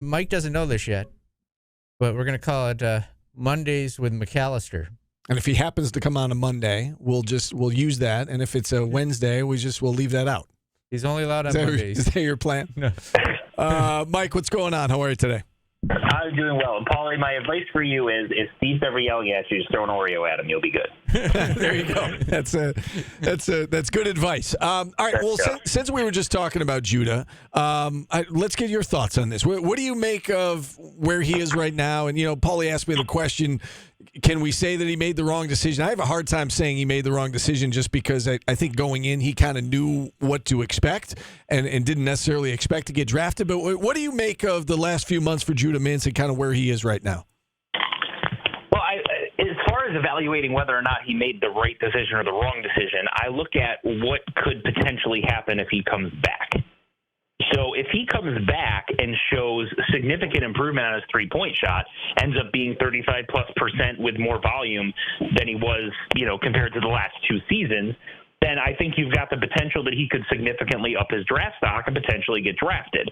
Mike doesn't know this yet, but we're going to call it Mondays with McAllister. And if he happens to come on a Monday, we'll use that. And if it's a Wednesday, we'll leave that out. He's only allowed on Mondays. Is that your plan? No. Mike, what's going on? How are you today? I'm doing well. And Paulie, my advice for you is if Steve's ever yelling at you, just throw an Oreo at him. You'll be good. There you go. That's good advice. All right. Well, since we were just talking about Judah, let's get your thoughts on this. What do you make of where he is right now? And Paulie asked me the question: can we say that he made the wrong decision? I have a hard time saying he made the wrong decision just because I think going in he kind of knew what to expect and didn't necessarily expect to get drafted. But what do you make of the last few months for Judah Mintz and kind of where he is right now? Well, as far as evaluating whether or not he made the right decision or the wrong decision, I look at what could potentially happen if he comes back. So if he comes back and shows significant improvement on his three-point shot, ends up being 35+% with more volume than he was, compared to the last two seasons, then I think you've got the potential that he could significantly up his draft stock and potentially get drafted.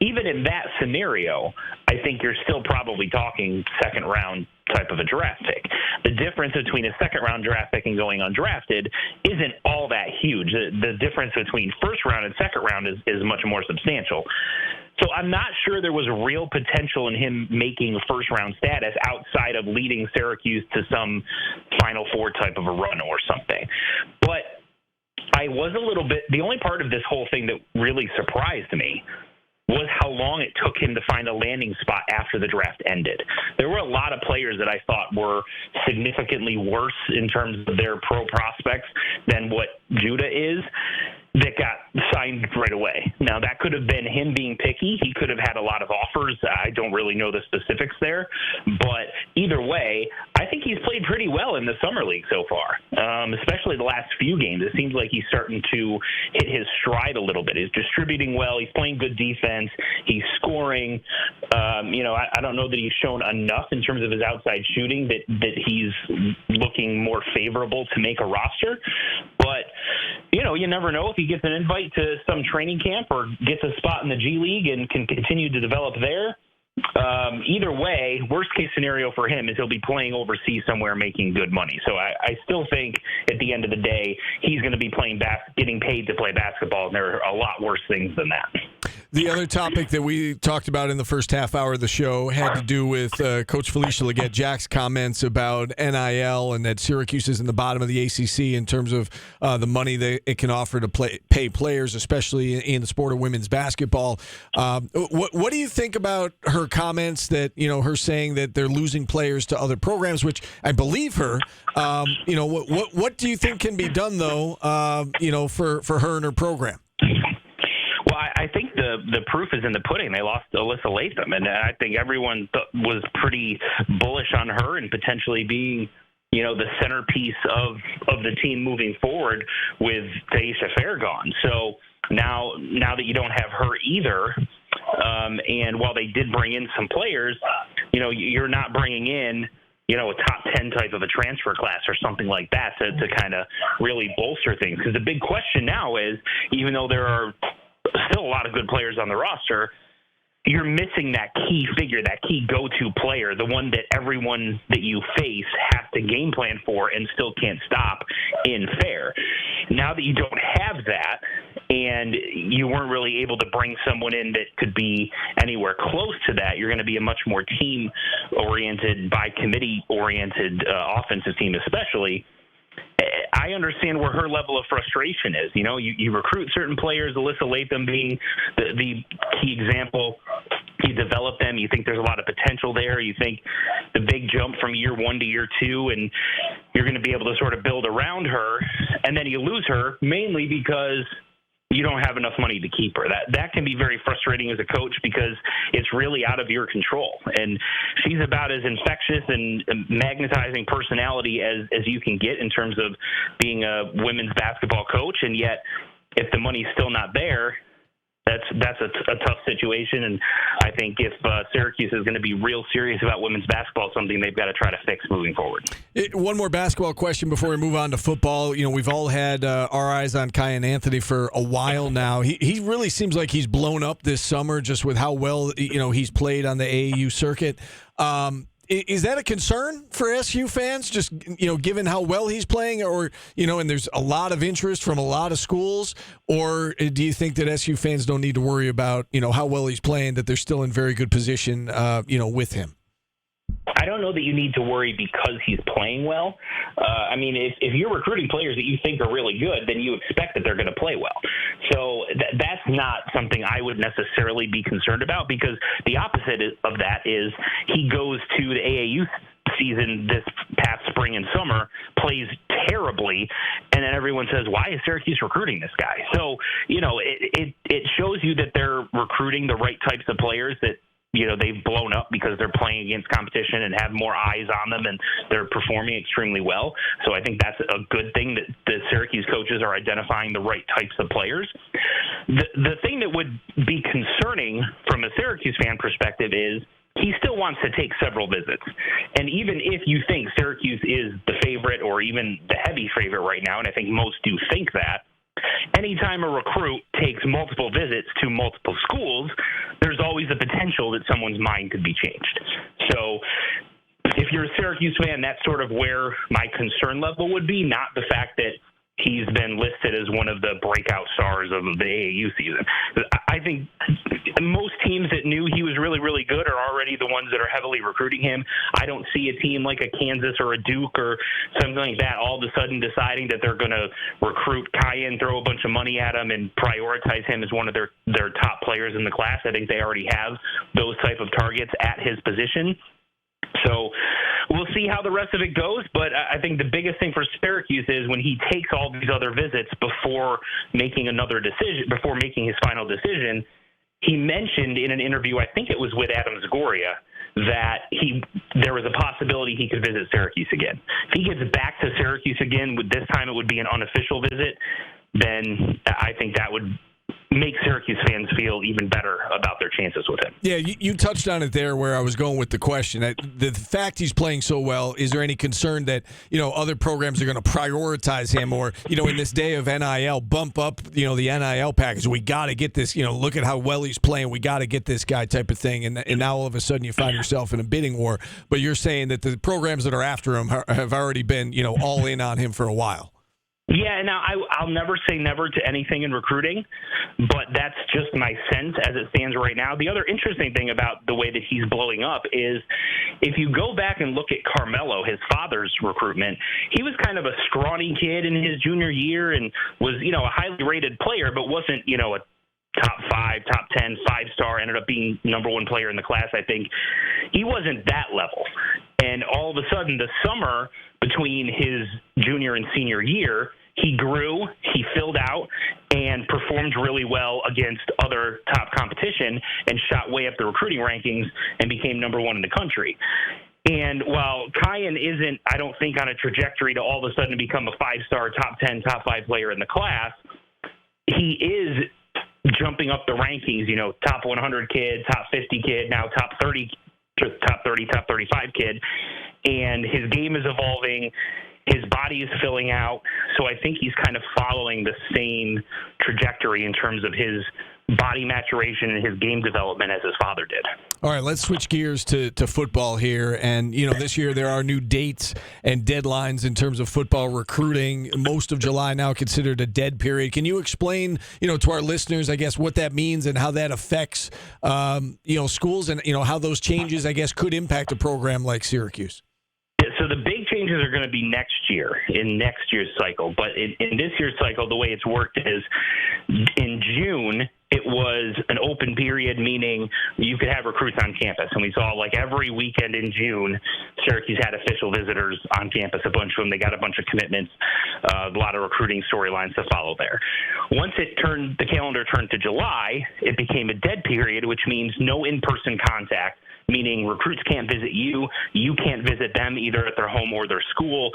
Even in that scenario, I think you're still probably talking second-round type of a draft pick. The difference between a second-round draft pick and going undrafted isn't all that huge. The difference between first-round and second-round is much more substantial. So I'm not sure there was real potential in him making first-round status outside of leading Syracuse to some Final Four type of a run or something. But I was a little bit – the only part of this whole thing that really surprised me was how long it took him to find a landing spot after the draft ended. There were a lot of players that I thought were significantly worse in terms of their pro prospects than what Judah is that got signed right away. Now, that could have been him being picky. He could have had a lot of offers. I don't really know the specifics there. But either way, I think he's played pretty well in the summer league so far, especially the last few games. It seems like he's starting to hit his stride a little bit. He's distributing well. He's playing good defense. He's scoring. I don't know that he's shown enough in terms of his outside shooting that he's looking more favorable to make a roster. But, you never know if he gets an invite to some training camp or gets a spot in the G League and can continue to develop there. Either way, worst case scenario for him is he'll be playing overseas somewhere making good money. So I still think at the end of the day, he's going to be getting paid to play basketball, and there are a lot worse things than that. The other topic that we talked about in the first half hour of the show had to do with Coach Felicia Leggett-Jack's comments about NIL and that Syracuse is in the bottom of the ACC in terms of the money that it can offer to pay players, especially in the sport of women's basketball. What do you think about her comments that, her saying that they're losing players to other programs, which I believe her. What do you think can be done, though, for her and her program? Well, I think the proof is in the pudding. They lost Alyssa Latham, and I think everyone was pretty bullish on her and potentially being, the centerpiece of the team moving forward with Taisha Fair gone. So now that you don't have her either, and while they did bring in some players, you're not bringing in, a top 10 type of a transfer class or something like that to kind of really bolster things. Because the big question now is, even though there are still a lot of good players on the roster, you're missing that key figure, that key go-to player, the one that everyone that you face has to game plan for and still can't stop in Fair. Now that you don't have that, and you weren't really able to bring someone in that could be anywhere close to that, you're going to be a much more team-oriented, by committee-oriented offensive team especially. I understand where her level of frustration is. You recruit certain players, Alyssa Latham being the key example. You develop them. You think there's a lot of potential there. You think the big jump from year one to year two, and you're going to be able to sort of build around her. And then you lose her mainly because you don't have enough money to keep her. That can be very frustrating as a coach because it's really out of your control. And she's about as infectious and magnetizing personality as you can get in terms of being a women's basketball coach. And yet, if the money's still not there, That's a tough situation, and I think if Syracuse is going to be real serious about women's basketball, something they've got to try to fix moving forward. One more basketball question before we move on to football. We've all had our eyes on Kyan Anthony for a while now. He really seems like he's blown up this summer just with how well he's played on the AAU circuit. Is that a concern for SU fans, just, given how well he's playing, or, and there's a lot of interest from a lot of schools, or do you think that SU fans don't need to worry about, how well he's playing, that they're still in very good position, with him? I don't know that you need to worry because he's playing well. If you're recruiting players that you think are really good, then you expect that they're going to play well. So that's not something I would necessarily be concerned about, because the opposite of that is he goes to the AAU season this past spring and summer, plays terribly, and then everyone says, why is Syracuse recruiting this guy? So, it shows you that they're recruiting the right types of players that they've blown up because they're playing against competition and have more eyes on them, and they're performing extremely well. So I think that's a good thing that the Syracuse coaches are identifying the right types of players. The thing that would be concerning from a Syracuse fan perspective is he still wants to take several visits. And even if you think Syracuse is the favorite or even the heavy favorite right now, and I think most do think that, anytime a recruit takes multiple visits to multiple schools, there's always the potential that someone's mind could be changed. So if you're a Syracuse fan, that's sort of where my concern level would be, not the fact that he's been listed as one of the breakout stars of the AAU season. I think most teams that knew he was really, really good are already the ones that are heavily recruiting him. I don't see a team like a Kansas or a Duke or something like that all of a sudden deciding that they're going to recruit Kyan, throw a bunch of money at him, and prioritize him as one of their top players in the class. I think they already have those type of targets at his position. So we'll see how the rest of it goes, but I think the biggest thing for Syracuse is when he takes all these other visits before making another decision, before making his final decision, he mentioned in an interview, I think it was with Adam Zagoria, that there was a possibility he could visit Syracuse again. If he gets back to Syracuse again, this time it would be an unofficial visit, then I think that would make Syracuse fans feel even better about their chances with him. Yeah, you touched on it there where I was going with the question. The fact he's playing so well, is there any concern that, other programs are going to prioritize him or, in this day of NIL, bump up, the NIL package? We got to get this, look at how well he's playing. We got to get this guy type of thing. And now all of a sudden you find yourself in a bidding war. But you're saying that the programs that are after him have already been, all in on him for a while. Yeah, now I'll never say never to anything in recruiting, but that's just my sense as it stands right now. The other interesting thing about the way that he's blowing up is if you go back and look at Carmelo, his father's recruitment, he was kind of a scrawny kid in his junior year and was, a highly rated player, but wasn't, a top 5, top 10, 5-star, ended up being number 1 player in the class, I think. He wasn't that level. And all of a sudden, the summer between his junior and senior year, he grew, he filled out, and performed really well against other top competition and shot way up the recruiting rankings and became number 1 in the country. And while Kyan isn't, I don't think, on a trajectory to all of a sudden become a 5-star, top 10, top 5 player in the class, he is jumping up the rankings, top 100 kid, top 50 kid, now top 30, top 35 kid. And his game is evolving. His body is filling out. So I think he's kind of following the same trajectory in terms of his body maturation and his game development as his father did. All right, let's switch gears to football here. And, this year there are new dates and deadlines in terms of football recruiting. Most of July now considered a dead period. Can you explain, to our listeners, I guess, what that means and how that affects, schools and, how those changes, I guess, could impact a program like Syracuse? So the big changes are going to be next year, in next year's cycle. But in this year's cycle, the way it's worked is in June, it was an open period, meaning you could have recruits on campus. And we saw every weekend in June, Syracuse had official visitors on campus, a bunch of them. They got a bunch of commitments, a lot of recruiting storylines to follow there. Once the calendar turned to July, it became a dead period, which means no in-person contact, meaning recruits can't visit you. You can't visit them either at their home or their school.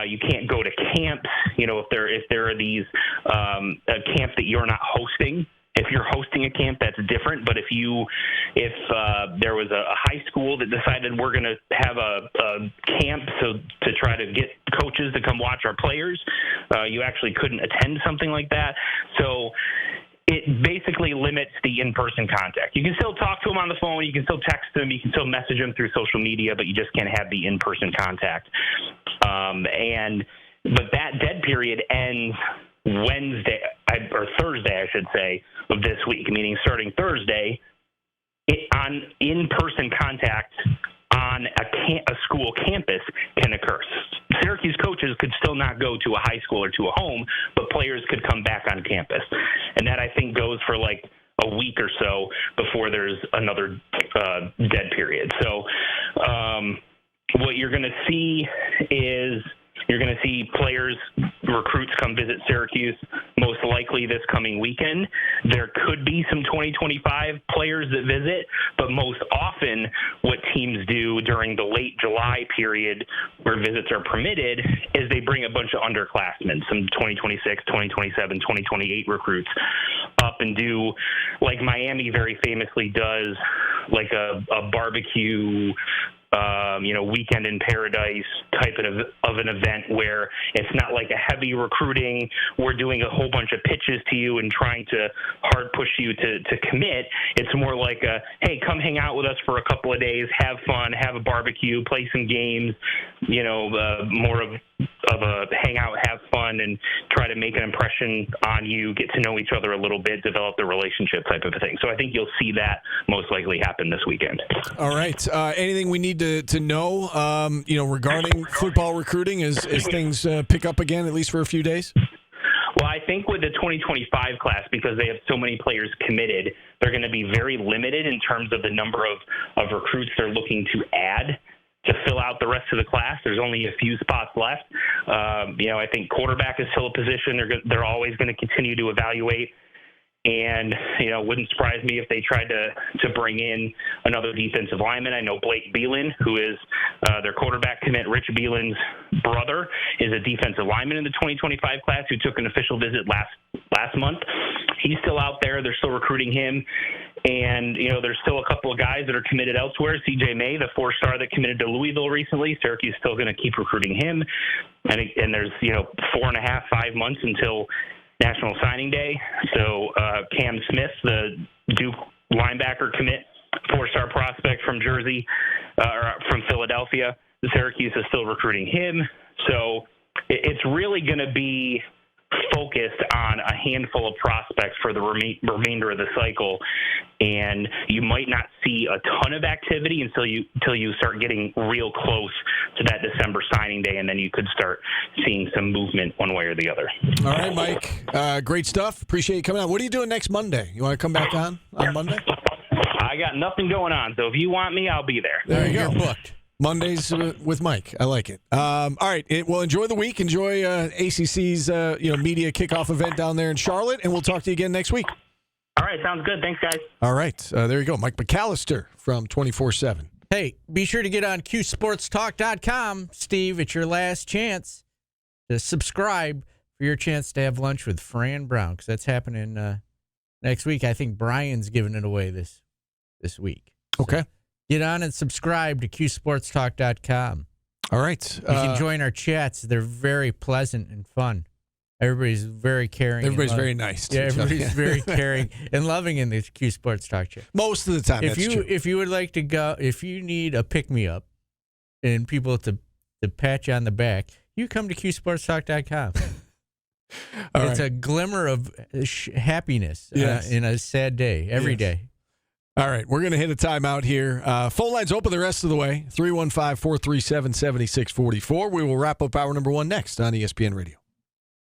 You can't go to camps, if there are these camps that you're not hosting. If you're hosting a camp, that's different. But if there was a high school that decided we're going to have a camp to try to get coaches to come watch our players, you actually couldn't attend something like that. So it basically limits the in-person contact. You can still talk to them on the phone. You can still text them. You can still message them through social media, but you just can't have the in-person contact. But that dead period ends Wednesday or Thursday, I should say, of this week, meaning starting Thursday, on in-person contact on a school campus can occur. Syracuse coaches could still not go to a high school or to a home, but players could come back on campus. And that, I think, goes for like a week or so before there's another dead period. So what you're going to see is you're going to see players, recruits come visit Syracuse most likely this coming weekend. There could be some 2025 players that visit, but most often what teams do during the late July period where visits are permitted is they bring a bunch of underclassmen, some 2026, 2027, 2028 recruits up and do, like Miami very famously does, like a barbecue weekend in paradise type of an event where it's not like a heavy recruiting. We're doing a whole bunch of pitches to you and trying to hard push you to commit. It's more like hey, come hang out with us for a couple of days, have fun, have a barbecue, play some games, more of a hangout, have fun, and try to make an impression on you, get to know each other a little bit, develop the relationship type of a thing. So I think you'll see that most likely happen this weekend. All right. Anything we need to know, regarding football recruiting as things pick up again, at least for a few days? Well, I think with the 2025 class, because they have so many players committed, they're going to be very limited in terms of the number of recruits they're looking to add to fill out the rest of the class. There's only a few spots left. I think quarterback is still a position they're always going to continue to evaluate. And, it wouldn't surprise me if they tried to bring in another defensive lineman. I know Blake Beelan, who is their quarterback commit. Rich Beelan's brother is a defensive lineman in the 2025 class who took an official visit last month. He's still out there. They're still recruiting him. And, there's still a couple of guys that are committed elsewhere. C.J. May, the 4-star that committed to Louisville recently. Syracuse is still going to keep recruiting him. And there's, 4.5, 5 months until National Signing Day. So Cam Smith, the Duke linebacker commit, 4-star prospect from Jersey, or from Philadelphia, the Syracuse is still recruiting him. So it's really going to be focused on a handful of prospects for the remainder of the cycle, and you might not see a ton of activity until you start getting real close to that December signing day, and then you could start seeing some movement one way or the other. All right, Mike. Great stuff. Appreciate you coming on. What are you doing next Monday? You want to come back on Monday? I got nothing going on, so if you want me, I'll be there. There you go. You're booked. Mondays with Mike. I like it. All right. Well, enjoy the week. Enjoy ACC's media kickoff event down there in Charlotte, and we'll talk to you again next week. All right. Sounds good. Thanks, guys. All right. There you go. Mike McAllister from 24/7. Hey, be sure to get on QSportsTalk.com, Steve. It's your last chance to subscribe for your chance to have lunch with Fran Brown, because that's happening next week. I think Brian's giving it away this week. Okay. So get on and subscribe to QSportsTalk.com. All right. You can join our chats. They're very pleasant and fun. Everybody's very caring. Everybody's very nice. Yeah, everybody's very caring and loving in the Q Sports Talk chat. Most of the time, that's true. If you would like to go, if you need a pick-me-up and people to pat you on the back, you come to QSportsTalk.com. It's a glimmer of happiness in a sad day, every day. All right, we're going to hit a timeout here. Phone lines open the rest of the way, 315-437-7644. We will wrap up hour number 1 next on ESPN Radio.